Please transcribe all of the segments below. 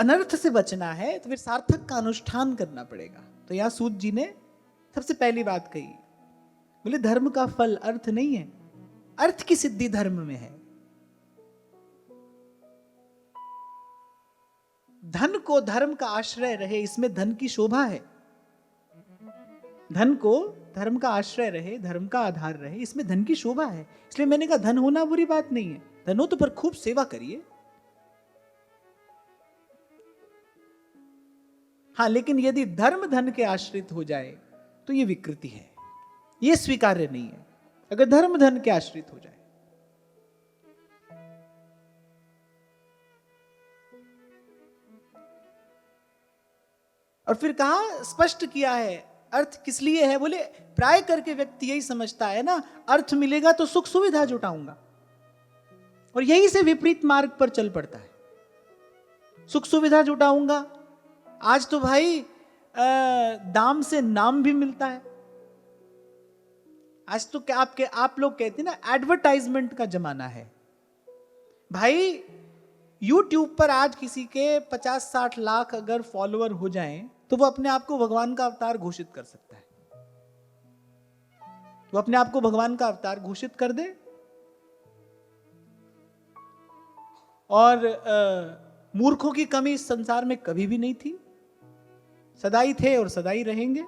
अनर्थ से बचना है तो फिर सार्थक का अनुष्ठान करना पड़ेगा। तो यहां सूत जी ने सबसे पहली बात कही, बोले धर्म का फल अर्थ नहीं है, अर्थ की सिद्धि धर्म में है। धन को धर्म का आश्रय रहे, इसमें धन की शोभा है। धन को धर्म का आश्रय रहे, धर्म का आधार रहे, इसमें धन की शोभा है। इसलिए मैंने कहा धन होना बुरी बात नहीं है, धन हो तो पर खूब सेवा करिए। हाँ, लेकिन यदि धर्म धन के आश्रित हो जाए तो यह विकृति है, यह स्वीकार्य नहीं है। अगर धर्म धन के आश्रित हो जाए, और फिर कहा, स्पष्ट किया है अर्थ किस लिए है। बोले प्राय करके व्यक्ति यही समझता है ना, अर्थ मिलेगा तो सुख सुविधा जुटाऊंगा, और यही से विपरीत मार्ग पर चल पड़ता है। सुख सुविधा जुटाऊंगा, आज तो भाई दाम से नाम भी मिलता है। आज तो क्या आप लोग कहते हैं ना, एडवर्टाइजमेंट का जमाना है भाई। YouTube पर आज किसी के 50-60 लाख अगर फॉलोअर हो जाएं तो वो अपने आप को भगवान का अवतार घोषित कर सकता है। वो अपने आप को भगवान का अवतार घोषित कर दे, और मूर्खों की कमी इस संसार में कभी भी नहीं थी, सदाई थे और सदाई रहेंगे।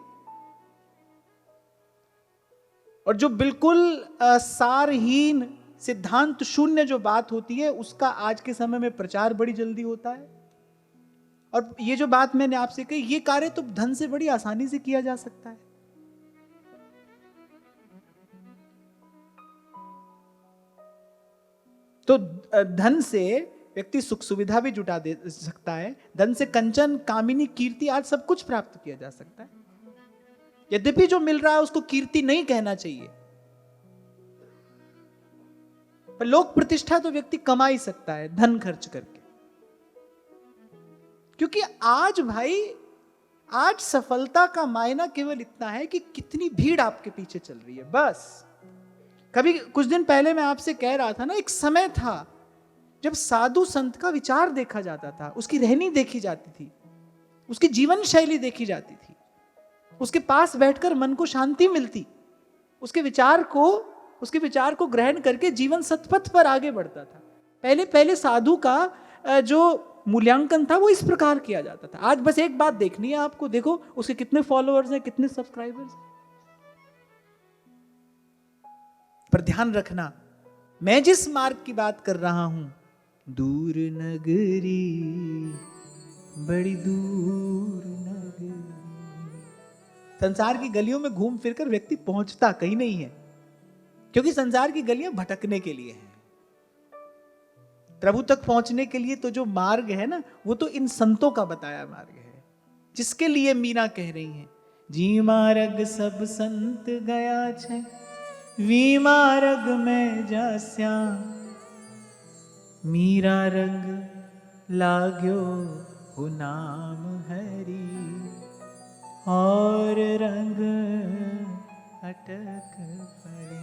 और जो बिल्कुल सारहीन, सिद्धांत शून्य जो बात होती है, उसका आज के समय में प्रचार बड़ी जल्दी होता है। और ये जो बात मैंने आपसे कही, ये कार्य तो धन से बड़ी आसानी से किया जा सकता है। तो धन से व्यक्ति सुख सुविधा भी जुटा दे सकता है, धन से कंचन, कामिनी, कीर्ति आज सब कुछ प्राप्त किया जा सकता है। यद्यपि जो मिल रहा है उसको कीर्ति नहीं कहना चाहिए, पर लोक प्रतिष्ठा तो व्यक्ति कमा ही सकता है धन खर्च करके। क्योंकि आज भाई, आज सफलता का मायना केवल इतना है कि कितनी भीड़ आपके पीछे चल रही है, बस। कभी कुछ दिन पहले मैं आपसे कह रहा था ना, एक समय था जब साधु संत का विचार देखा जाता था, उसकी रहनी देखी जाती थी, उसकी जीवन शैली देखी जाती थी, उसके पास बैठकर मन को शांति मिलती, उसके विचार को ग्रहण करके जीवन सतपथ पर आगे बढ़ता था। पहले साधु का जो मूल्यांकन था वो इस प्रकार किया जाता था। आज बस एक बात देखनी है आपको, देखो उसके कितने फॉलोअर्स हैं, कितने सब्सक्राइबर्स हैं। पर ध्यान रखना, मैं जिस मार्ग की बात कर रहा हूं, दूर नगरी, बड़ी दूर नगरी, संसार की गलियों में घूम फिरकर व्यक्ति पहुंचता कहीं नहीं है, क्योंकि संसार की गलियां भटकने के लिए हैं। प्रभु तक पहुंचने के लिए तो जो मार्ग है ना, वो तो इन संतों का बताया मार्ग है, जिसके लिए मीना कह रही हैं, जी मार्ग सब संत गया छे, वी मार्ग में जास्या, मीरा रंग लाग्यो हो नाम हरि, और रंग अटक पड़े।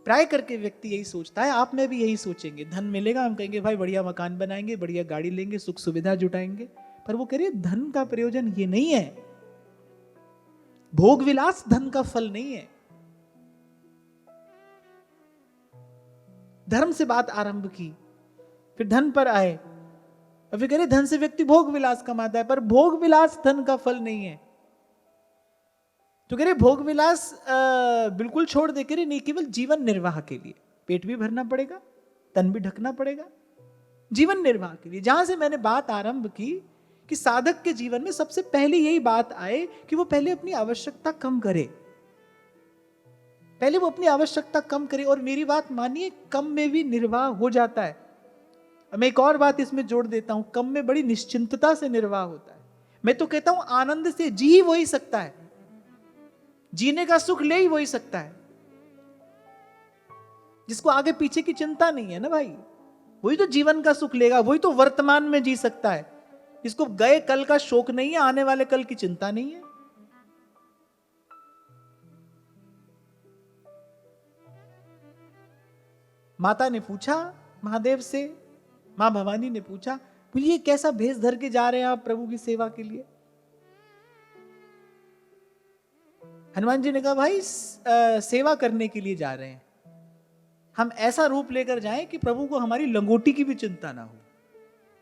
प्राय करके व्यक्ति यही सोचता है, आप में भी यही सोचेंगे, धन मिलेगा हम कहेंगे भाई बढ़िया मकान बनाएंगे, बढ़िया गाड़ी लेंगे, सुख सुविधा जुटाएंगे। पर वो कह रही है धन का प्रयोजन ये नहीं है, भोग विलास धन का फल नहीं है। धर्म से बात आरंभ की, फिर धन पर आए, और फिर कह रहे धन से व्यक्ति भोग विलास कमाता है, पर भोग विलास धन का फल नहीं है। तो कह रहे भोग विलास बिल्कुल छोड़ दे, कह रहे नहीं, केवल जीवन निर्वाह के लिए, पेट भी भरना पड़ेगा, तन भी ढकना पड़ेगा, जीवन निर्वाह के लिए। जहां से मैंने बात आरंभ की कि साधक के जीवन में सबसे पहले यही बात आए कि वो पहले अपनी आवश्यकता कम करे, पहले वो अपनी आवश्यकता कम करे। और मेरी बात मानिए, कम में भी निर्वाह हो जाता है। मैं एक और बात इसमें जोड़ देता हूं, कम में बड़ी निश्चिंतता से निर्वाह होता है। मैं तो कहता हूं आनंद से जी ही वही सकता है, जीने का सुख ले ही वही सकता है जिसको आगे पीछे की चिंता नहीं है ना भाई, वही तो जीवन का सुख लेगा, वही तो वर्तमान में जी सकता है, जिसको गए कल का शोक नहीं है, आने वाले कल की चिंता नहीं है। माता ने पूछा महादेव से मां भवानी ने पूछा, बोलिए ये कैसा भेष धर के जा रहे हैं आप प्रभु की सेवा के लिए? हनुमान जी ने कहा, भाई सेवा करने के लिए जा रहे हैं, हम ऐसा रूप लेकर जाएं कि प्रभु को हमारी लंगोटी की भी चिंता ना हो,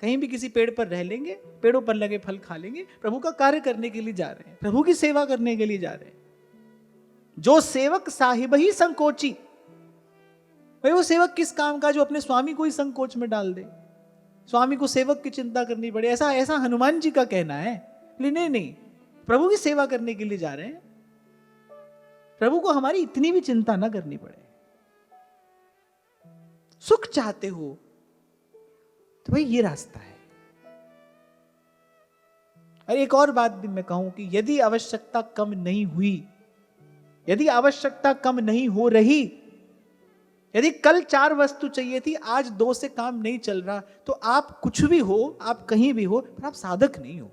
कहीं भी किसी पेड़ पर रह लेंगे, पेड़ों पर लगे फल खा लेंगे, प्रभु का कार्य करने के लिए जा रहे हैं, प्रभु की सेवा करने के लिए जा रहे हैं। जो सेवक साहिब ही संकोची, भाई वो सेवक किस काम का जो अपने स्वामी को ही संकोच में डाल दे, स्वामी को सेवक की चिंता करनी पड़े, ऐसा ऐसा हनुमान जी का कहना है। नहीं नहीं, प्रभु की सेवा करने के लिए जा रहे हैं, प्रभु को हमारी इतनी भी चिंता ना करनी पड़े। सुख चाहते हो तो भाई ये रास्ता है। और एक और बात भी मैं कहूं कि यदि आवश्यकता कम नहीं हुई, यदि आवश्यकता कम नहीं हो रही, यदि कल 4 वस्तु चाहिए थी, आज 2 से काम नहीं चल रहा, तो आप कुछ भी हो, आप कहीं भी हो, पर आप साधक नहीं हो।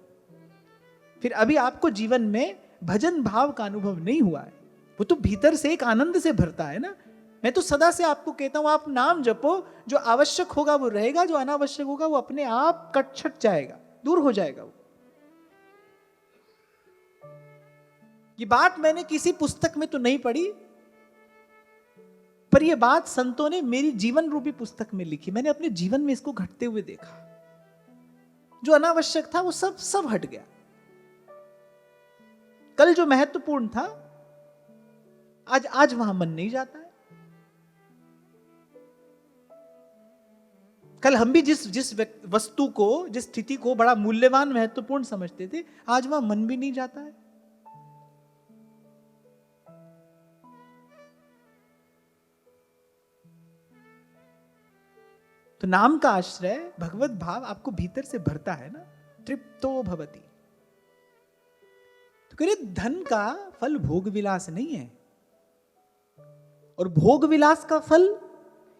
फिर अभी आपको जीवन में भजन भाव का अनुभव नहीं हुआ है। वो तो भीतर से एक आनंद से भरता है ना। मैं तो सदा से आपको कहता हूं, आप नाम जपो, जो आवश्यक होगा वो रहेगा, जो अनावश्यक होगा वो अपने आप कट जाएगा, दूर हो जाएगा वो। ये बात मैंने किसी पुस्तक में तो नहीं पढ़ी, पर यह बात संतों ने मेरी जीवन रूपी पुस्तक में लिखी। मैंने अपने जीवन में इसको घटते हुए देखा। जो अनावश्यक था वो सब हट गया। कल जो महत्वपूर्ण था, आज वहां मन नहीं जाता है। कल हम भी जिस वस्तु को, जिस स्थिति को बड़ा मूल्यवान महत्वपूर्ण समझते थे, आज वहां मन भी नहीं जाता है। तो नाम का आश्रय, भगवत भाव आपको भीतर से भरता है ना, तृप्तो भवति। तो कह रहे धन का फल भोग विलास नहीं है, और भोग विलास का फल,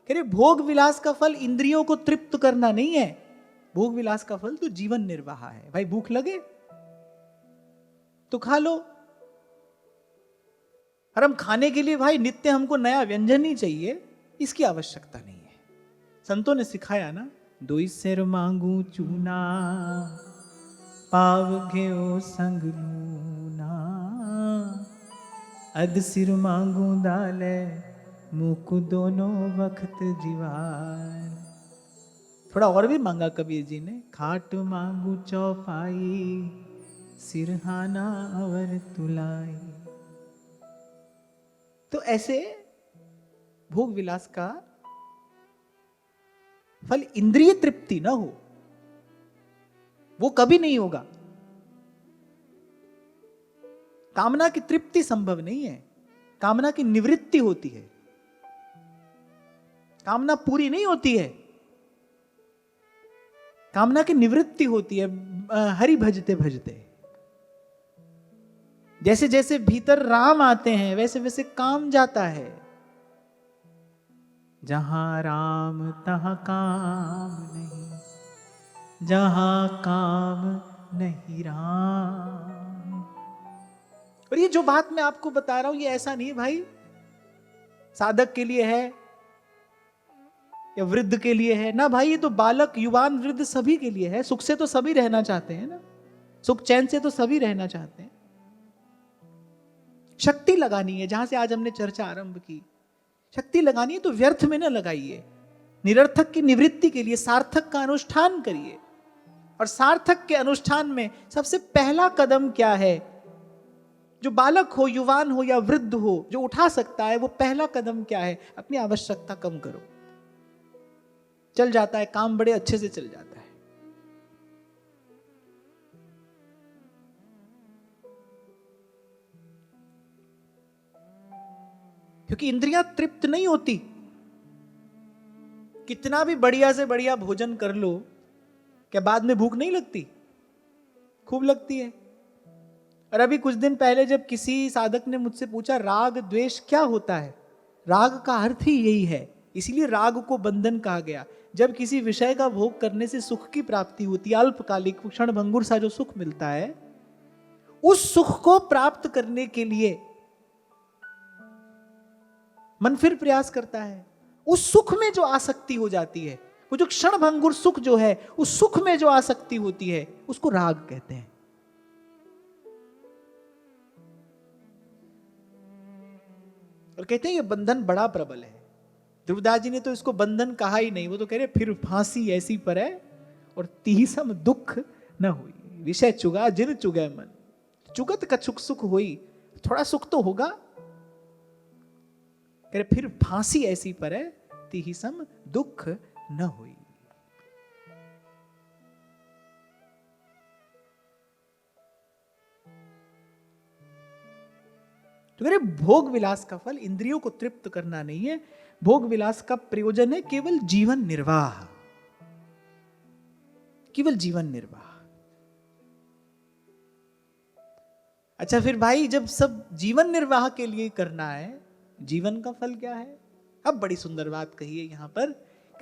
कह रहे भोग विलास का फल इंद्रियों को तृप्त करना नहीं है। भोग विलास का फल तो जीवन निर्वाह है। भाई भूख लगे तो खा लो, और हम खाने के लिए भाई नित्य हमको नया व्यंजन ही चाहिए, इसकी आवश्यकता नहीं है। संतों ने सिखाया ना, 2 सिर मांगू चूना, पाव घेओ संग लूना, अध सिर मांगू दाले, मुख दोनों वक्त जीवार। थोड़ा और भी मांगा कबीर जी ने, खाट मांगू चौपाई, सिरहाना अवर तुलाई। तो ऐसे भोग विलास का फल इंद्रिय तृप्ति ना हो, वो कभी नहीं होगा। कामना की तृप्ति संभव नहीं है, कामना की निवृत्ति होती है, कामना पूरी नहीं होती है, कामना की निवृत्ति होती है हरि भजते भजते। जैसे जैसे भीतर राम आते हैं, वैसे वैसे काम जाता है। जहां राम तहां काम नहीं, जहां काम नहीं राम। और ये जो बात मैं आपको बता रहा हूं, ये ऐसा नहीं भाई साधक के लिए है या वृद्ध के लिए है ना भाई, ये तो बालक, युवान, वृद्ध सभी के लिए है। सुख से तो सभी रहना चाहते हैं ना, सुख चैन से तो सभी रहना चाहते हैं। शक्ति लगानी है, जहां से आज हमने चर्चा आरंभ की, शक्ति लगानी है तो व्यर्थ में न लगाइए, निरर्थक की निवृत्ति के लिए सार्थक का अनुष्ठान करिए। और सार्थक के अनुष्ठान में सबसे पहला कदम क्या है? जो बालक हो, युवान हो या वृद्ध हो, जो उठा सकता है, वो पहला कदम क्या है? अपनी आवश्यकता कम करो। चल जाता है काम, बड़े अच्छे से चल जाता है। क्योंकि इंद्रियां तृप्त नहीं होती। कितना भी बढ़िया से बढ़िया भोजन कर लो, क्या बाद में भूख नहीं लगती? खूब लगती है। और अभी कुछ दिन पहले जब किसी साधक ने मुझसे पूछा राग द्वेष क्या होता है, राग का अर्थ ही यही है, इसीलिए राग को बंधन कहा गया। जब किसी विषय का भोग करने से सुख की प्राप्ति होती है, अल्पकालिक क्षण भंगुर सा जो सुख मिलता है, उस सुख को प्राप्त करने के लिए मन फिर प्रयास करता है। उस सुख में जो आसक्ति हो जाती है, वो जो क्षण भंगुर सुख जो है, उस सुख में जो आसक्ति होती है उसको राग कहते हैं। और कहते हैं ये बंधन बड़ा प्रबल है। ध्रुवदास जी ने तो इसको बंधन कहा ही नहीं, वो तो कह रहे फिर फांसी ऐसी पर है और तीसम दुख न हुई, विषय चुगा जिन चुगे मन, चुगत कछुक सुख हुई, थोड़ा सुख तो होगा। कह रहे फिर फांसी ऐसी पर है, तीसम दुख न हुई। तो कह रहे भोग विलास का फल इंद्रियों को तृप्त करना नहीं है, भोग विलास का प्रयोजन है केवल जीवन निर्वाह, केवल जीवन निर्वाह। अच्छा फिर भाई जब सब जीवन निर्वाह के लिए करना है, जीवन का फल क्या है? अब बड़ी सुंदर बात कही है यहां पर,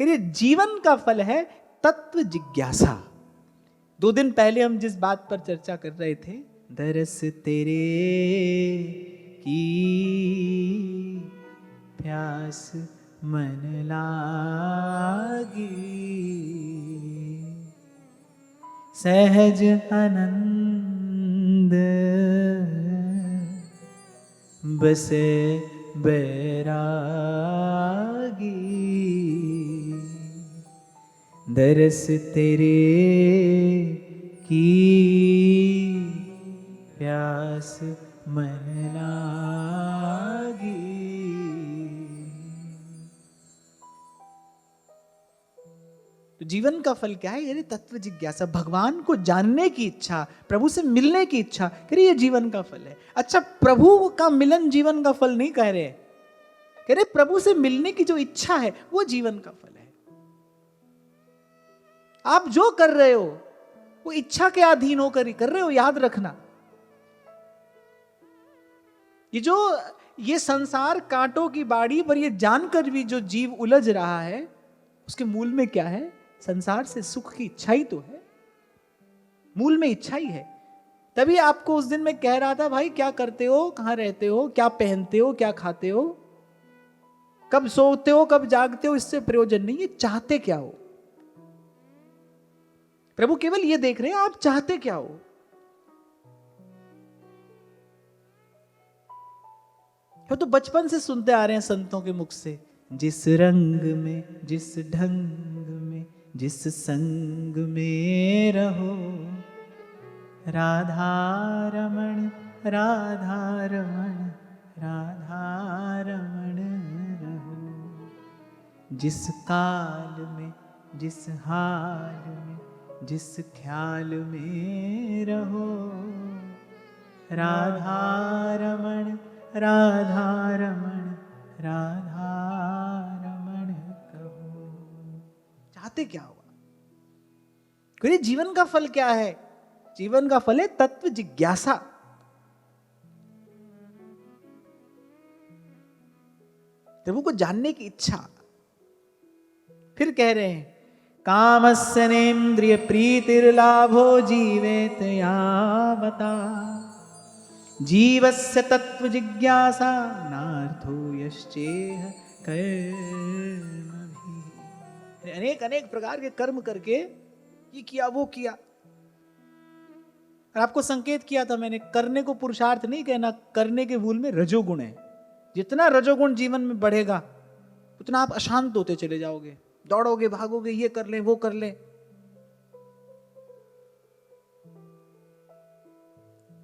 कहिए जीवन का फल है तत्व जिज्ञासा। 2 दिन पहले हम जिस बात पर चर्चा कर रहे थे, दरस तेरे की प्यास मन लागी, सहज आनंद बसे बैरागी, दरस तेरे की प्यास मन लागी। तो जीवन का फल क्या है? यानी तत्व जिज्ञासा, भगवान को जानने की इच्छा, प्रभु से मिलने की इच्छा, कह रहे ये जीवन का फल है। अच्छा प्रभु का मिलन जीवन का फल नहीं कह रहे, कह रहे प्रभु से मिलने की जो इच्छा है वो जीवन का फल है। आप जो कर रहे हो वो इच्छा के अधीन होकर ही कर रहे हो, याद रखना। ये संसार कांटों की बाड़ी पर ये जानकर भी जो जीव उलझ रहा है, उसके मूल में क्या है? संसार से सुख की इच्छा ही तो है, मूल में इच्छा ही है। तभी आपको उस दिन मैं कह रहा था, भाई क्या करते हो, कहां रहते हो, क्या पहनते हो, क्या खाते हो, कब सोते हो, कब जागते हो, इससे प्रयोजन नहीं है, चाहते क्या हो। प्रभु केवल ये देख रहे हैं आप चाहते क्या हो। वो तो बचपन से सुनते आ रहे हैं संतों के मुख से, जिस रंग में, जिस ढंग में, जिस संग में रहो, राधा रमण राधा रमण राधा रमण रहो। जिस काल में, जिस हाल में, जिस ख्याल में रहो, राधा रमण राधा रमण राधा रमण कहो। चाहते क्या होगा? कहिए जीवन का फल क्या है? जीवन का फल है तत्व जिज्ञासा। प्रभु को जानने की इच्छा। फिर कह रहे हैं कामस्य नेन्द्रिय प्रीतिर्लाभो जीवेत यावता, जीवस्य तत्व जिज्ञासा नार्थो यश्चेह कर्म भी। अनेक अनेक प्रकार के कर्म करके ये किया वो किया। और आपको संकेत किया था मैंने, करने को पुरुषार्थ नहीं कहना, करने के मूल में रजोगुण है। जितना रजोगुण जीवन में बढ़ेगा उतना आप अशांत होते चले जाओगे, दौड़ोगे भागोगे, ये कर ले वो कर ले।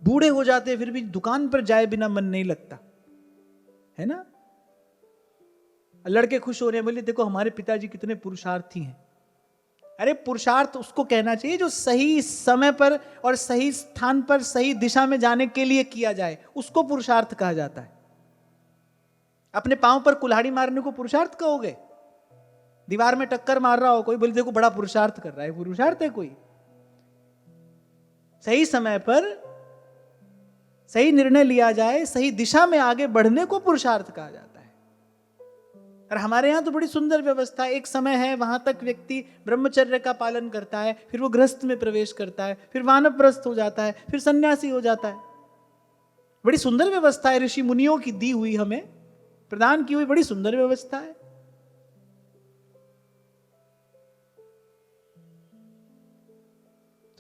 बूढ़े हो जाते फिर भी दुकान पर जाए बिना मन नहीं लगता है ना। लड़के खुश हो रहे हैं, बोले देखो हमारे पिताजी कितने पुरुषार्थी हैं। अरे पुरुषार्थ उसको कहना चाहिए जो सही समय पर और सही स्थान पर सही दिशा में जाने के लिए किया जाए, उसको पुरुषार्थ कहा जाता है। अपने पांव पर कुल्हाड़ी मारने को पुरुषार्थ कहोगे? दीवार में टक्कर मार रहा हो कोई, बोले देखो बड़ा पुरुषार्थ कर रहा है, पुरुषार्थ है कोई? सही समय पर सही निर्णय लिया जाए, सही दिशा में आगे बढ़ने को पुरुषार्थ कहा जाता है। और हमारे यहां तो बड़ी सुंदर व्यवस्था, एक समय है वहां तक व्यक्ति ब्रह्मचर्य का पालन करता है, फिर वो गृहस्थ में प्रवेश करता है, फिर वानप्रस्थ हो जाता है, फिर सन्यासी हो जाता है। बड़ी सुंदर व्यवस्था है, ऋषि मुनियों की दी हुई, हमें प्रदान की हुई बड़ी सुंदर व्यवस्था है।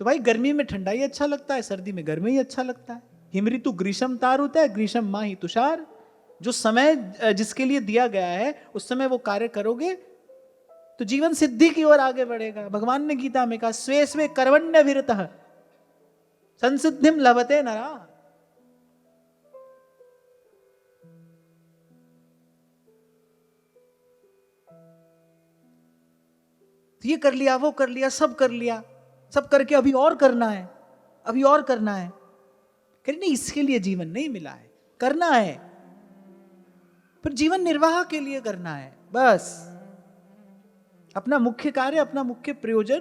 तो भाई गर्मी में ठंडा ही अच्छा लगता है, सर्दी में गर्मी ही अच्छा लगता है। हिम ऋतु ग्रीष्म तार होता है, ग्रीष्म माह ही तुषार। जो समय जिसके लिए दिया गया है उस समय वो कार्य करोगे तो जीवन सिद्धि की ओर आगे बढ़ेगा। भगवान ने गीता में कहा स्वे स्वे कर्मण्यभिरतः संसिद्धिम लभते नरा। ये कर लिया, वो कर लिया, सब कर लिया, सब करके अभी और करना है, अभी और करना है। कह नहीं, इसके लिए जीवन नहीं मिला है, करना है, पर जीवन निर्वाह के लिए करना है। बस अपना मुख्य कार्य, अपना मुख्य प्रयोजन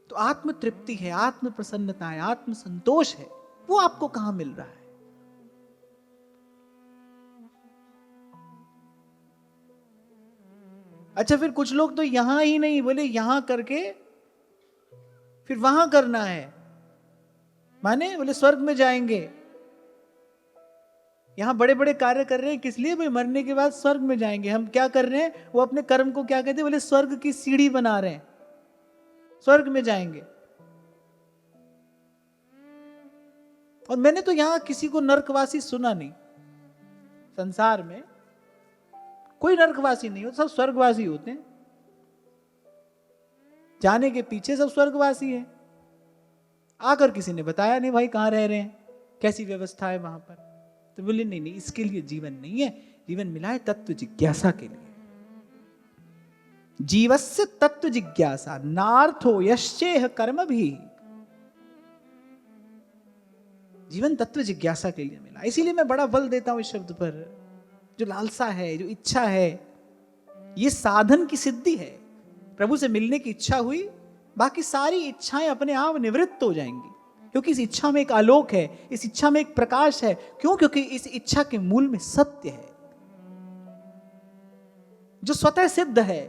तो आत्म तृप्ति है, आत्म प्रसन्नता है, आत्म संतोष है। वो आपको कहां मिल रहा है? अच्छा, फिर कुछ लोग तो यहां ही नहीं, बोले यहां करके फिर वहां करना है, माने बोले स्वर्ग में जाएंगे। यहां बड़े बड़े कार्य कर रहे हैं, किस लिए? भाई मरने के बाद स्वर्ग में जाएंगे। हम क्या कर रहे हैं? वो अपने कर्म को क्या कहते हैं? बोले स्वर्ग की सीढ़ी बना रहे हैं, स्वर्ग में जाएंगे। और मैंने तो यहां किसी को नरकवासी सुना नहीं। संसार में कोई नरकवासी नहीं होता, सब स्वर्गवासी होते हैं। जाने के पीछे सब स्वर्गवासी हैं। आकर किसी ने बताया नहीं भाई कहां रह रहे हैं, कैसी व्यवस्था है वहां पर। तो बोले नहीं नहीं, इसके लिए जीवन नहीं है, जीवन मिला है तत्व जिज्ञासा के लिए। जीवस्य तत्व जिज्ञासा नार्थो यश्चेह कर्म भी। जीवन तत्व जिज्ञासा के लिए मिला। इसीलिए मैं बड़ा बल देता हूं इस शब्द पर। जो लालसा है, जो इच्छा है, ये साधन की सिद्धि है। प्रभु से मिलने की इच्छा हुई, बाकी सारी इच्छाएं अपने आप निवृत्त हो जाएंगी, क्योंकि इस इच्छा में एक आलोक है, इस इच्छा में एक प्रकाश है। क्यों? क्योंकि इस इच्छा के मूल में सत्य है, जो स्वतः सिद्ध है।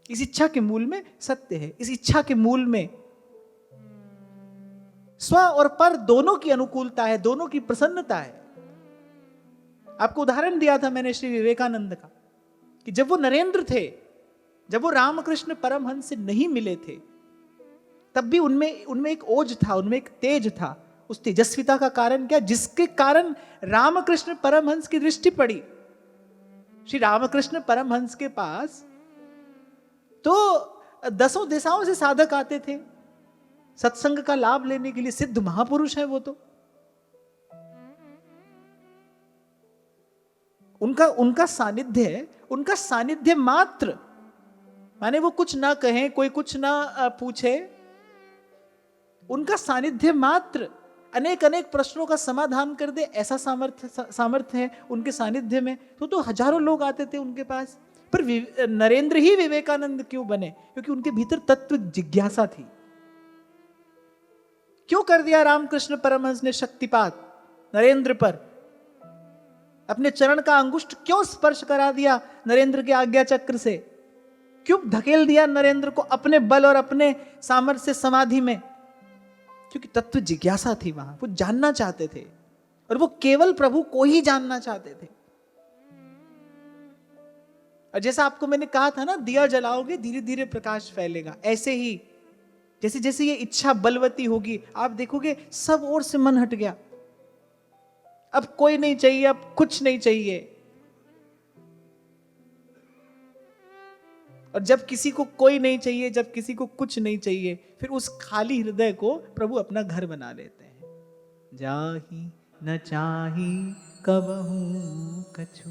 इस इच्छा के मूल में सत्य है, इस इच्छा के मूल में स्व और पर दोनों की अनुकूलता है, दोनों की प्रसन्नता है। आपको उदाहरण दिया था मैंने श्री विवेकानंद का, कि जब वो नरेंद्र थे, जब वो रामकृष्ण परमहंस से नहीं मिले थे, तब भी उनमें एक ओज था, उनमें एक तेज था। उस तेजस्विता का कारण क्या? जिसके कारण रामकृष्ण परमहंस की दृष्टि पड़ी। श्री रामकृष्ण परमहंस के पास तो 10 दिशाओं से साधक आते थे सत्संग का लाभ लेने के लिए। सिद्ध महापुरुष है वो तो। उनका सानिध्य मात्र, माने वो कुछ ना कहें, कोई कुछ ना पूछे, उनका सानिध्य मात्र अनेक अनेक प्रश्नों का समाधान कर दे, ऐसा सामर्थ्य है उनके सानिध्य में। तो हजारों लोग आते थे उनके पास। पर नरेंद्र ही विवेकानंद क्यों बने? क्योंकि उनके भीतर तत्व जिज्ञासा थी। क्यों कर दिया रामकृष्ण परमहंस ने शक्तिपात नरेंद्र पर? अपने चरण का अंगुष्ठ क्यों स्पर्श करा दिया नरेंद्र के आज्ञा चक्र से? क्यों धकेल दिया नरेंद्र को अपने बल और अपने सामर्थ्य से समाधि में? क्योंकि तत्व जिज्ञासा थी वहां, वो जानना चाहते थे, और वो केवल प्रभु को ही जानना चाहते थे। और जैसा आपको मैंने कहा था ना, दिया जलाओगे धीरे धीरे प्रकाश फैलेगा। ऐसे ही जैसे जैसे ये इच्छा बलवती होगी, आप देखोगे सब ओर से मन हट गया। अब कोई नहीं चाहिए, अब कुछ नहीं चाहिए। और जब किसी को कोई नहीं चाहिए, जब किसी को कुछ नहीं चाहिए, फिर उस खाली हृदय को प्रभु अपना घर बना लेते हैं। जाहि न चाही कबहू कछु,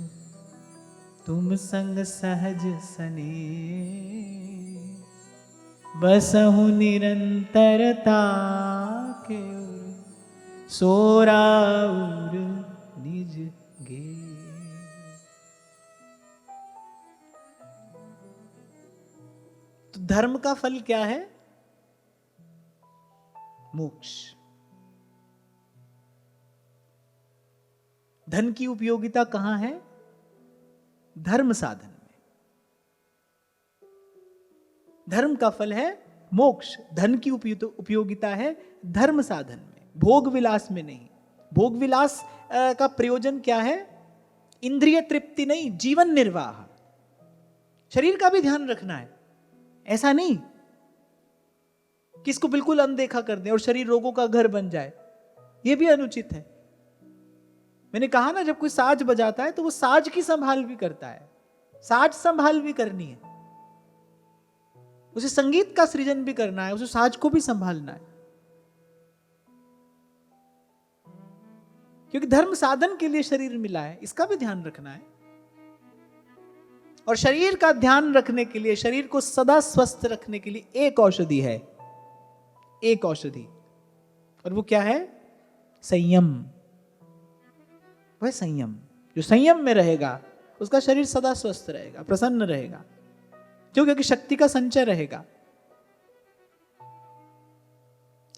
तुम संग सहज सने, बसहु निरंतरता के सोराउर निज गे। तो धर्म का फल क्या है? मोक्ष। धन की उपयोगिता कहां है? धर्म साधन में। धर्म का फल है मोक्ष, धन की उपयोगिता है धर्म साधन में, भोग विलास में नहीं। भोग विलास का प्रयोजन क्या है? इंद्रिय तृप्ति नहीं, जीवन निर्वाह। शरीर का भी ध्यान रखना है, ऐसा नहीं कि इसको बिल्कुल अनदेखा कर दें और शरीर रोगों का घर बन जाए, यह भी अनुचित है। मैंने कहा ना, जब कोई साज बजाता है तो वो साज की संभाल भी करता है, साज संभाल भी करनी है, उसे संगीत का सृजन भी करना है, उसे साज को भी संभालना है, क्योंकि धर्म साधन के लिए शरीर मिला है, इसका भी ध्यान रखना है। और शरीर का ध्यान रखने के लिए, शरीर को सदा स्वस्थ रखने के लिए एक औषधि है, एक औषधि, और वो क्या है? संयम। वह संयम, जो संयम में रहेगा उसका शरीर सदा स्वस्थ रहेगा, प्रसन्न रहेगा। क्यों? क्योंकि शक्ति का संचय रहेगा।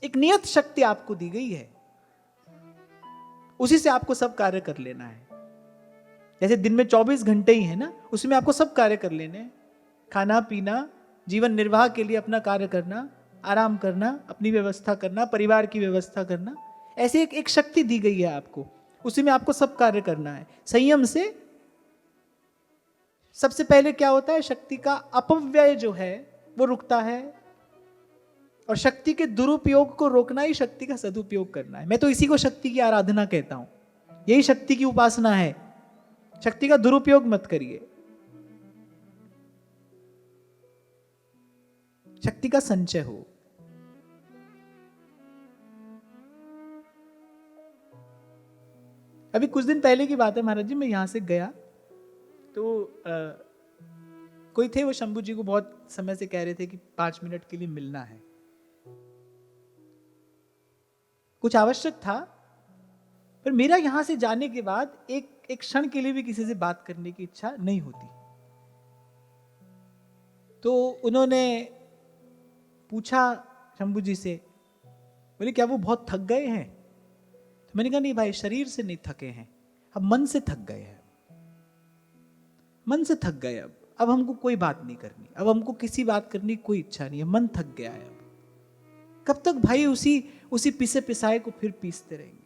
एक नियत शक्ति आपको दी गई है, उसी से आपको सब कार्य कर लेना है। जैसे दिन में 24 घंटे ही है ना, उसमें आपको सब कार्य कर लेने हैं। खाना पीना, जीवन निर्वाह के लिए अपना कार्य करना, आराम करना, अपनी व्यवस्था करना, परिवार की व्यवस्था करना, ऐसे एक शक्ति दी गई है आपको, उसी में आपको सब कार्य करना है। संयम से सबसे पहले क्या होता है? शक्ति का अपव्यय जो है वो रुकता है, और शक्ति के दुरुपयोग को रोकना ही शक्ति का सदुपयोग करना है। मैं तो इसी को शक्ति की आराधना कहता हूं, यही शक्ति की उपासना है। शक्ति का दुरुपयोग मत करिए, शक्ति का संचय हो। अभी कुछ दिन पहले की बात है महाराज जी, मैं यहां से गया तो कोई थे, वो शंभू जी को बहुत समय से कह रहे थे कि 5 मिनट के लिए मिलना है, कुछ आवश्यक था। पर मेरा यहां से जाने के बाद एक क्षण के लिए भी किसी से बात करने की इच्छा नहीं होती। तो उन्होंने पूछा शंभू जी से, बोले क्या वो बहुत थक गए हैं? तो मैंने कहा नहीं भाई, शरीर से नहीं थके हैं, अब मन से थक गए हैं, मन से थक गए। अब हमको कोई बात नहीं करनी, अब हमको किसी बात करने की कोई इच्छा नहीं है, मन थक गया है। अब कब तक भाई उसी पिसे पिसाए को फिर पीसते रहेंगे?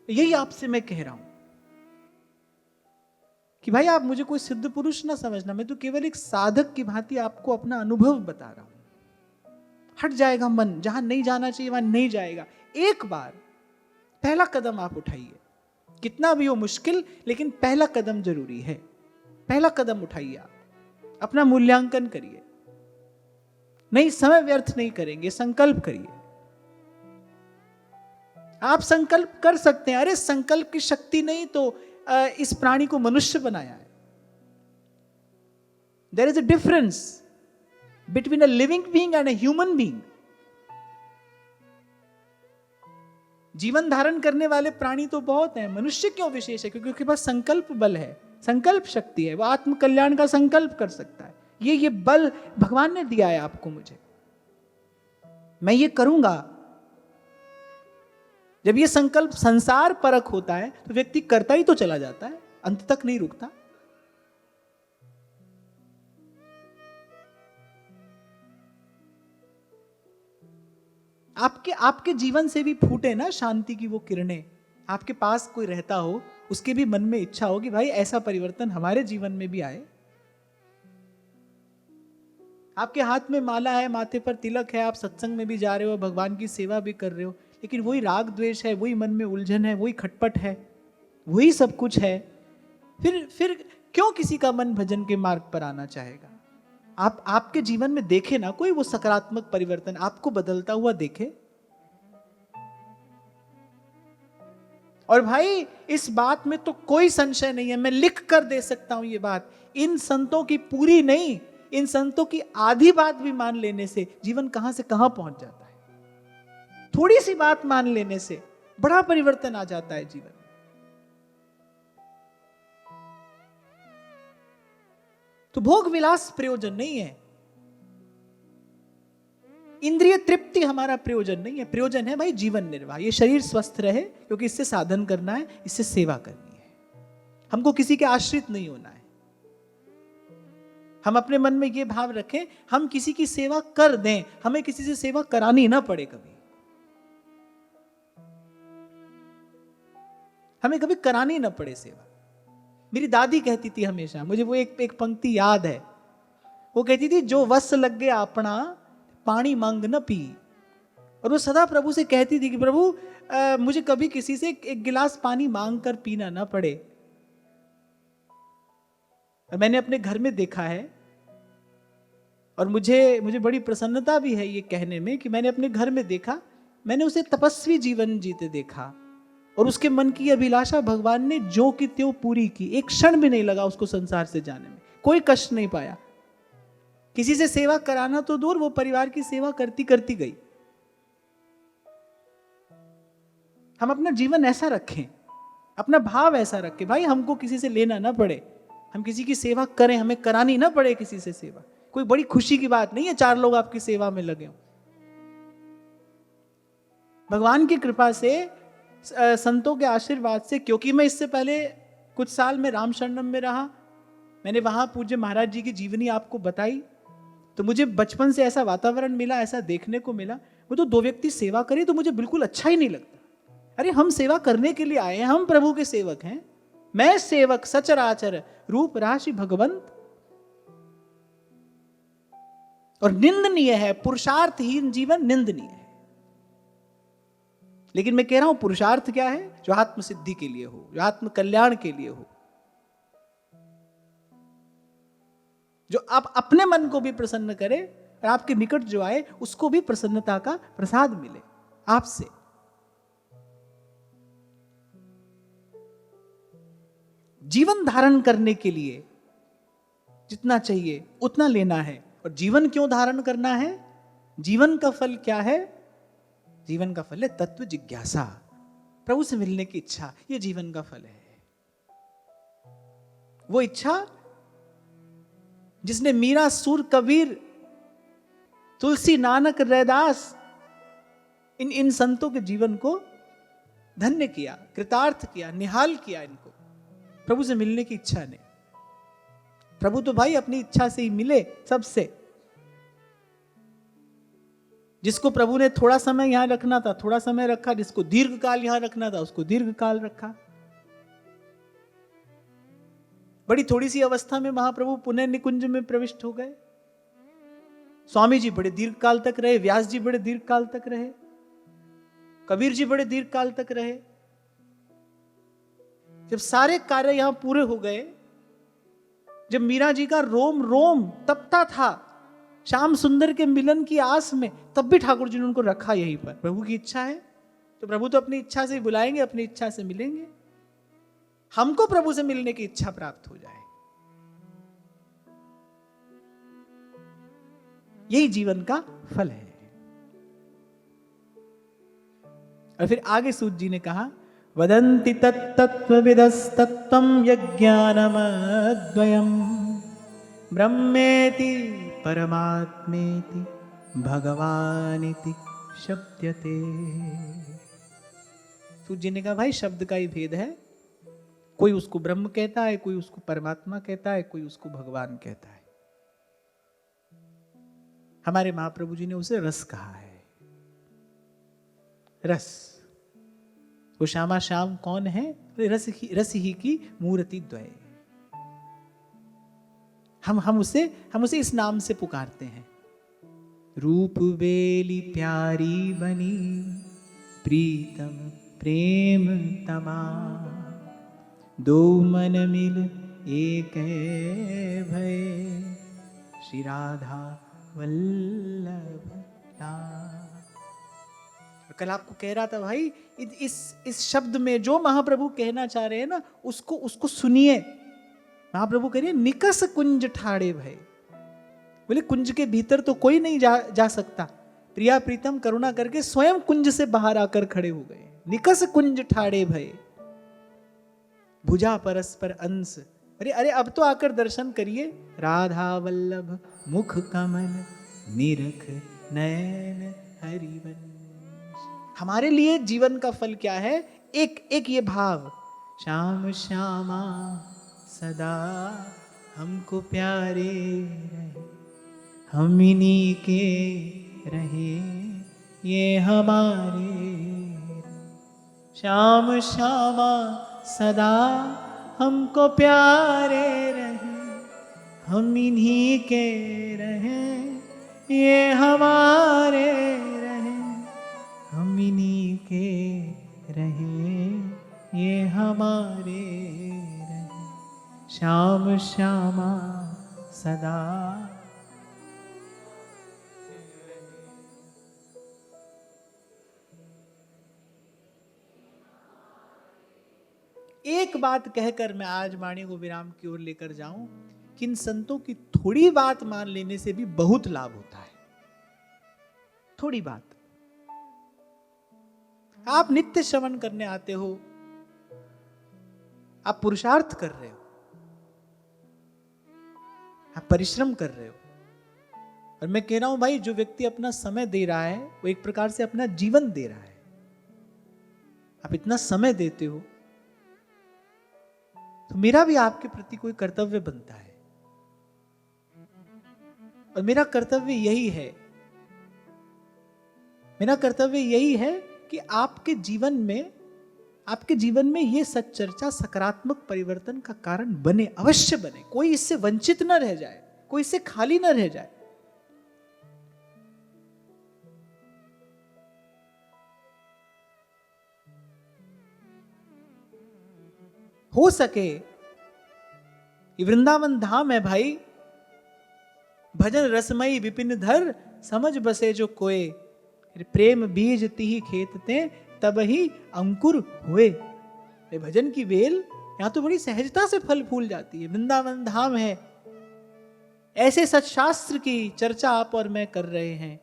यही आपसे मैं कह रहा हूं कि भाई आप मुझे कोई सिद्ध पुरुष ना समझना, मैं तो केवल एक साधक की भांति आपको अपना अनुभव बता रहा हूं। हट जाएगा मन, जहां नहीं जाना चाहिए वहां नहीं जाएगा। एक बार पहला कदम आप उठाइए, कितना भी हो मुश्किल, लेकिन पहला कदम जरूरी है। पहला कदम उठाइए, आप अपना मूल्यांकन करिए। नहीं, समय व्यर्थ नहीं करेंगे, संकल्प करिए। आप संकल्प कर सकते हैं। अरे संकल्प की शक्ति नहीं तो इस प्राणी को मनुष्य बनाया है। There is a difference between a living being and a human being. जीवन धारण करने वाले प्राणी तो बहुत हैं, मनुष्य क्यों विशेष है? क्योंकि उसके पास संकल्प बल है, संकल्प शक्ति है, वो आत्म कल्याण का संकल्प कर सकता है। ये बल भगवान ने दिया है आपको, मुझे, मैं ये करूंगा। जब ये संकल्प संसार परख होता है तो व्यक्ति करता ही तो चला जाता है, अंत तक नहीं रुकता। आपके जीवन से भी फूटे ना शांति की वो किरणें। आपके पास कोई रहता हो, उसके भी मन में इच्छा हो कि भाई ऐसा परिवर्तन हमारे जीवन में भी आए। आपके हाथ में माला है, माथे पर तिलक है, आप सत्संग में भी जा रहे हो, भगवान की सेवा भी कर रहे हो, लेकिन वही राग द्वेष है, वही मन में उलझन है, वही खटपट है, वही सब कुछ है। फिर क्यों किसी का मन भजन के मार्ग पर आना चाहेगा? आपके जीवन में देखे ना कोई वो सकारात्मक परिवर्तन, आपको बदलता हुआ देखे। और भाई इस बात में तो कोई संशय नहीं है, मैं लिख कर दे सकता हूं ये बात। इन संतों की पूरी नहीं, इन संतों की आधी बात भी मान लेने से जीवन कहां से कहां पहुंच जाता है। थोड़ी सी बात मान लेने से बड़ा परिवर्तन आ जाता है जीवन में। तो भोग विलास प्रयोजन नहीं है, इंद्रिय तृप्ति हमारा प्रयोजन नहीं है। प्रयोजन है भाई जीवन निर्वाह, ये शरीर स्वस्थ रहे, क्योंकि इससे साधन करना है, इससे सेवा करनी है। हमको किसी के आश्रित नहीं होना है। हम अपने मन में ये भाव रखें, हम किसी की सेवा कर दें, हमें किसी से सेवा करानी ना पड़े, कभी हमें कभी करानी ना पड़े सेवा। मेरी दादी कहती थी हमेशा, मुझे वो एक पंक्ति याद है, वो कहती थी, जो वस लग गया अपना पानी मांग न पी। और वो सदा प्रभु से कहती थी कि प्रभु मुझे कभी किसी से एक गिलास पानी मांग कर पीना ना पड़े। और मैंने अपने घर में देखा है, और मुझे बड़ी प्रसन्नता भी है ये कहने में कि मैंने अपने घर में देखा, मैंने उसे तपस्वी जीवन जीते देखा, और उसके मन की अभिलाषा भगवान ने जो की त्यों पूरी की। एक क्षण भी नहीं लगा उसको संसार से जाने में, कोई कष्ट नहीं पाया। किसी से सेवा कराना तो दूर, वो परिवार की सेवा करती करती गई। हम अपना जीवन ऐसा रखें, अपना भाव ऐसा रखें, भाई हमको किसी से लेना ना पड़े, हम किसी की सेवा करें, हमें करानी ना पड़े किसी से सेवा। कोई बड़ी खुशी की बात नहीं है 4 लोग आपकी सेवा में लगे हों। भगवान की कृपा से, संतों के आशीर्वाद से, क्योंकि मैं इससे पहले कुछ साल में राम शरणम में रहा, मैंने वहां पूज्य महाराज जी की जीवनी आपको बताई, तो मुझे बचपन से ऐसा वातावरण मिला, ऐसा देखने को मिला। वो तो 2 व्यक्ति सेवा करें तो मुझे बिल्कुल अच्छा ही नहीं लगता। अरे हम सेवा करने के लिए आए हैं, हम प्रभु के सेवक हैं। मैं सेवक सचराचर रूप राशि भगवंत। और निंदनीय है, पुरुषार्थहीन जीवन निंदनीय है। लेकिन मैं कह रहा हूं पुरुषार्थ क्या है? जो आत्म सिद्धि के लिए हो, जो आत्म कल्याण के लिए हो, जो आप अपने मन को भी प्रसन्न करे और आपके निकट जो आए उसको भी प्रसन्नता का प्रसाद मिले आपसे। जीवन धारण करने के लिए जितना चाहिए उतना लेना है। और जीवन क्यों धारण करना है? जीवन का फल क्या है? जीवन का फल है तत्व जिज्ञासा, प्रभु से मिलने की इच्छा। यह जीवन का फल है। वो इच्छा जिसने मीरा, सूर, कबीर, तुलसी, नानक, रैदास इन संतों के जीवन को धन्य किया, कृतार्थ किया, निहाल किया। इनको प्रभु से मिलने की इच्छा ने। प्रभु तो भाई अपनी इच्छा से ही मिले सबसे। जिसको प्रभु ने थोड़ा समय यहां रखना था थोड़ा समय रखा, जिसको दीर्घ काल यहां रखना था उसको दीर्घ काल रखा। बड़ी थोड़ी सी अवस्था में महाप्रभु पुनः निकुंज में प्रविष्ट हो गए। स्वामी जी बड़े दीर्घ काल तक रहे, व्यास जी बड़े दीर्घ काल तक रहे, कबीर जी बड़े दीर्घ काल तक रहे। जब सारे कार्य यहां पूरे हो गए, जब मीरा जी का रोम रोम तपता था श्याम सुंदर के मिलन की आस में, तब भी ठाकुर जी ने उनको रखा यहीं पर। प्रभु की इच्छा है तो प्रभु तो अपनी इच्छा से बुलाएंगे, अपनी इच्छा से मिलेंगे। हमको प्रभु से मिलने की इच्छा प्राप्त हो जाए, यही जीवन का फल है। और फिर आगे सूत जी ने कहा, वदन्ति तत्तत्त्वविदस्तत्त्वं यज्ञानमद्वयम् ब्रह्मेति परमात्मेति भगवानिति शब्दते। सूत जी ने कहा, भाई शब्द का ही भेद है। कोई उसको ब्रह्म कहता है, कोई उसको परमात्मा कहता है, कोई उसको भगवान कहता है। हमारे महाप्रभु जी ने उसे रस कहा है। रस, वो श्यामा श्याम कौन है? रस ही की मूर्ति द्वय। हम उसे इस नाम से पुकारते हैं। रूप बेली प्यारी बनी प्रीतम प्रेम तमा, दो मन मिल एक भय श्री राधा वल्लभ नाम। कल आपको कह रहा था भाई, इस शब्द में जो महाप्रभु कहना चाह रहे हैं ना, उसको सुनिए। महाप्रभु कह रहे हैं, निकस कुंज ठाड़े भय। बोले कुंज के भीतर तो कोई नहीं जा सकता। प्रिया प्रीतम करुणा करके स्वयं कुंज से बाहर आकर खड़े हो गए। निकस कुंज ठाड़े भय भुजा परस्पर अंश। अरे अब तो आकर दर्शन करिए। राधा वल्लभ मुख कमल निरख नयन हरिवंश। हमारे लिए जीवन का फल क्या है? एक ये भाव, श्याम श्यामा सदा हमको प्यारे रहे, हम इन्हीं के रहे ये हमारे। श्याम श्यामा सदा हमको प्यारे रहे, हम इन्हीं के रहे, ये हमारे रहे, हम इन्हीं के रहे, ये हमारे रहे, श्याम श्यामा सदा। एक बात कहकर मैं आज वाणी को विराम की ओर लेकर जाऊं कि इन संतों की थोड़ी बात मान लेने से भी बहुत लाभ होता है। थोड़ी बात। आप नित्य श्रवण करने आते हो, आप पुरुषार्थ कर रहे हो, आप परिश्रम कर रहे हो, और मैं कह रहा हूं भाई, जो व्यक्ति अपना समय दे रहा है वो एक प्रकार से अपना जीवन दे रहा है। आप इतना समय देते हो तो मेरा भी आपके प्रति कोई कर्तव्य बनता है, और मेरा कर्तव्य यही है, मेरा कर्तव्य यही है कि आपके जीवन में यह सच्चर्चा सकारात्मक परिवर्तन का कारण बने, अवश्य बने। कोई इससे वंचित न रह जाए, कोई इससे खाली न रह जाए। हो सके, ये वृंदावन धाम है भाई, भजन रसमयी विपिन धर, समझ बसे जो कोय, प्रेम बीज तिहि खेतते तब ही अंकुर हुए। ये भजन की वेल यहां तो बड़ी सहजता से फल फूल जाती है। वृंदावन धाम है, ऐसे सत्शास्त्र की चर्चा आप और मैं कर रहे हैं।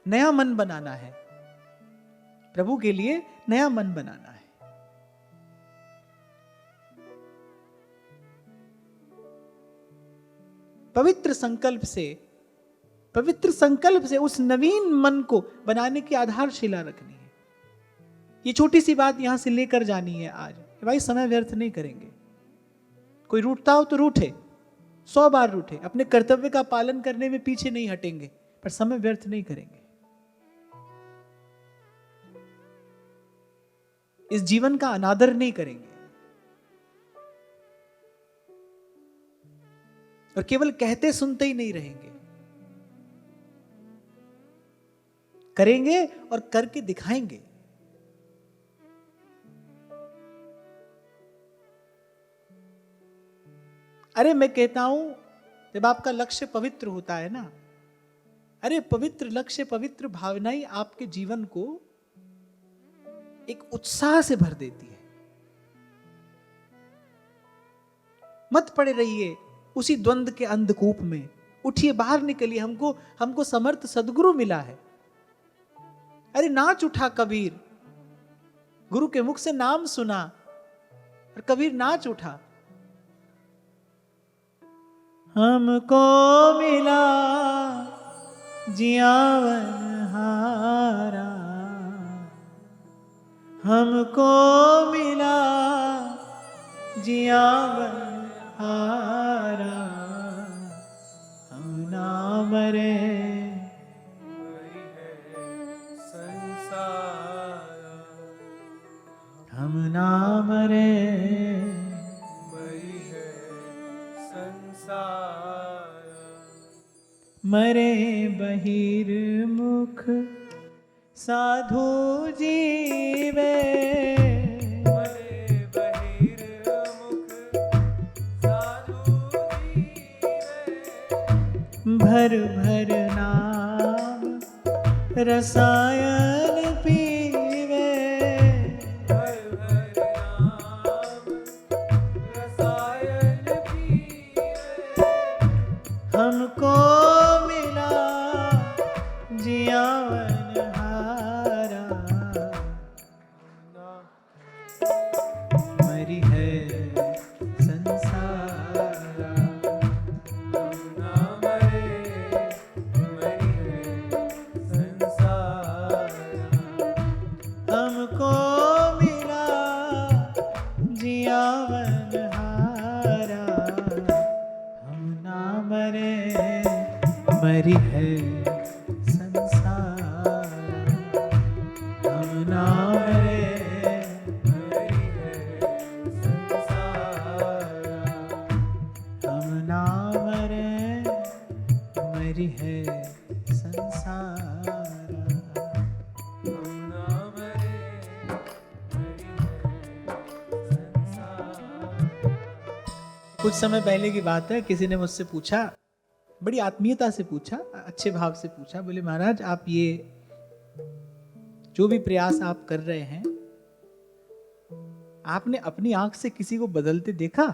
नया मन बनाना है, प्रभु के लिए नया मन बनाना है। पवित्र संकल्प से उस नवीन मन को बनाने की आधारशिला रखनी है। ये छोटी सी बात यहां से लेकर जानी है आज। भाई समय व्यर्थ नहीं करेंगे। कोई रूठता हो तो रूठे, 100 बार रूठे, अपने कर्तव्य का पालन करने में पीछे नहीं हटेंगे, पर समय व्यर्थ नहीं करेंगे। इस जीवन का अनादर नहीं करेंगे, और केवल कहते सुनते ही नहीं रहेंगे, करेंगे और करके दिखाएंगे। अरे मैं कहता हूं, जब आपका लक्ष्य पवित्र होता है ना, अरे पवित्र लक्ष्य, पवित्र भावनाएं आपके जीवन को एक उत्साह से भर देती है। मत पड़े रहिए उसी द्वंद्व के अंधकूप में, उठिए, बाहर निकलिए। हमको समर्थ सदगुरु मिला है। अरे नाच उठा कबीर, गुरु के मुख से नाम सुना और कबीर नाच उठा। हमको मिला जियावन हारा, हमको मिला जियावन हारा, हम ना मरे संसार, हम ना मरे संसार, मरे बहिर्मुख साधु जीवे, भर भर नाम रसायन पीवे, भर भर नाम रसायन पीवे, हमको मिला जियावन हारा, मरी है मरी है संसार, हम ना मरे, मरी है है संसारा। कुछ समय पहले की बात है, किसी ने मुझसे पूछा, बड़ी आत्मीयता से पूछा, अच्छे भाव से पूछा, बोले महाराज आप ये जो भी प्रयास आप कर रहे हैं, आपने अपनी आंख से किसी को बदलते देखा?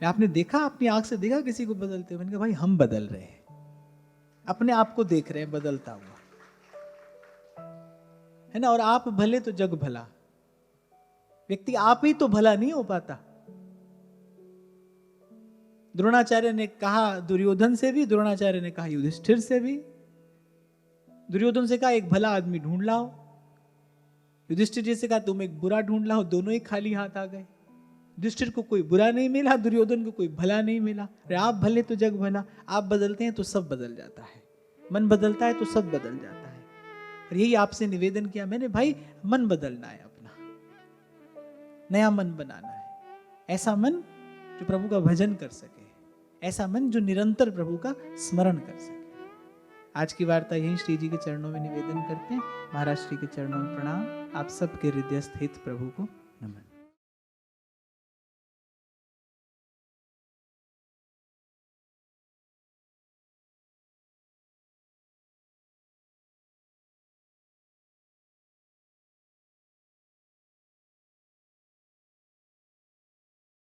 आपने देखा, अपनी आंख से देखा किसी को बदलते? मैंने कहा भाई हम बदल रहे हैं, अपने आप को देख रहे हैं बदलता हुआ, है ना। और आप भले तो जग भला, व्यक्ति आप ही तो भला नहीं हो पाता। द्रोणाचार्य ने कहा दुर्योधन से भी, द्रोणाचार्य ने कहा युधिष्ठिर से भी। दुर्योधन से कहा एक भला आदमी ढूंढ लाओ, युधिष्ठिर जी से कहा तुम एक बुरा ढूंढ लाओ, दोनों ही खाली हाथ आ गए। युधिष्ठिर को कोई बुरा नहीं मिला, दुर्योधन को कोई भला नहीं मिला। अरे आप भले तो जग भला, आप बदलते हैं तो सब बदल जाता है, मन बदलता है तो सब बदल जाता है। और यही आपसे निवेदन किया मैंने, भाई मन बदलना है, अपना नया मन बनाना है, ऐसा मन जो प्रभु का भजन कर सके, ऐसा मन जो निरंतर प्रभु का स्मरण कर सके। आज की वार्ता यही श्री जी के चरणों में निवेदन करते हैं। महाराज श्री के चरणों में प्रणाम। आप सबके हृदयस्थ हित प्रभु को नमन।